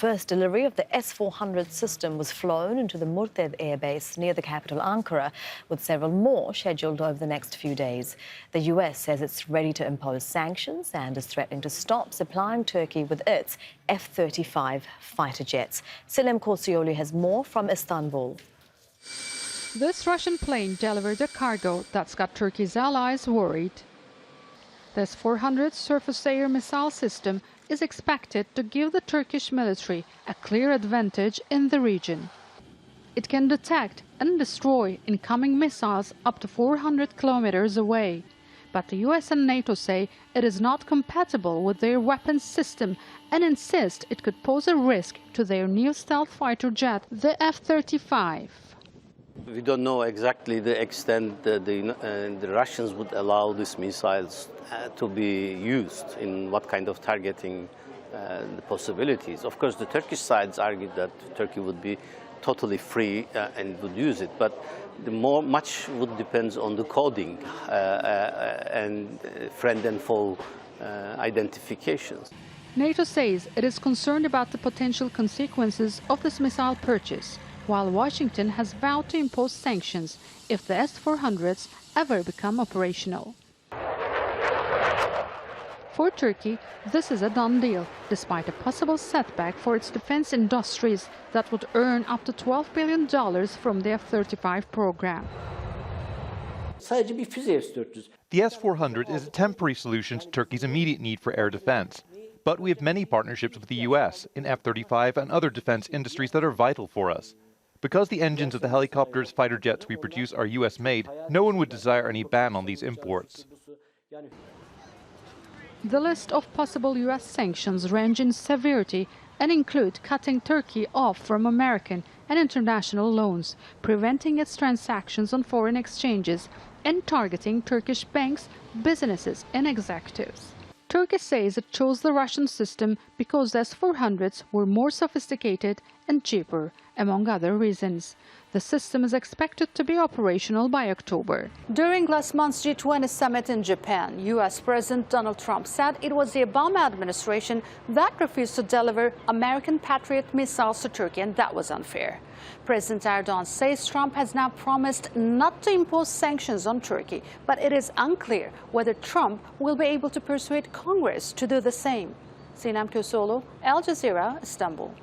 first delivery of the S-400 system was flown into the Murted airbase near the capital Ankara, with several more scheduled over the next few days. The US says it's ready to impose sanctions and is threatening to stop supplying Turkey with its F-35 fighter jets. Sinem Koseoglu has more from Istanbul. This Russian plane delivered a cargo that's got Turkey's allies worried. The S-400 surface-to-air missile system is expected to give the Turkish military a clear advantage in the region. It can detect and destroy incoming missiles up to 400 kilometers away. But the US and NATO say it is not compatible with their weapons system and insist it could pose a risk to their new stealth fighter jet, the F-35. We don't know exactly the extent that the Russians would allow these missiles to be used, in what kind of targeting the possibilities. Of course, the Turkish sides argued that Turkey would be totally free and would use it, but much would depend on the coding and friend and foe identifications. NATO says it is concerned about the potential consequences of this missile purchase, while Washington has vowed to impose sanctions if the S-400s ever become operational. For Turkey, this is a done deal, despite a possible setback for its defense industries that would earn up to $12 billion from the F-35 program. The S-400 is a temporary solution to Turkey's immediate need for air defense. But we have many partnerships with the US in F-35 and other defense industries that are vital for us. Because the engines of the helicopters, fighter jets we produce are US-made, no one would desire any ban on these imports. The list of possible US sanctions range in severity and include cutting Turkey off from American and international loans, preventing its transactions on foreign exchanges, and targeting Turkish banks, businesses and executives. Turkey says it chose the Russian system because the S-400s were more sophisticated and cheaper, among other reasons. The system is expected to be operational by October. During last month's G20 summit in Japan, U.S. President Donald Trump said it was the Obama administration that refused to deliver American Patriot missiles to Turkey, and that was unfair. President Erdogan says Trump has now promised not to impose sanctions on Turkey, but it is unclear whether Trump will be able to persuade Congress to do the same. Sinem Koseoglu, Aljazeera, Istanbul.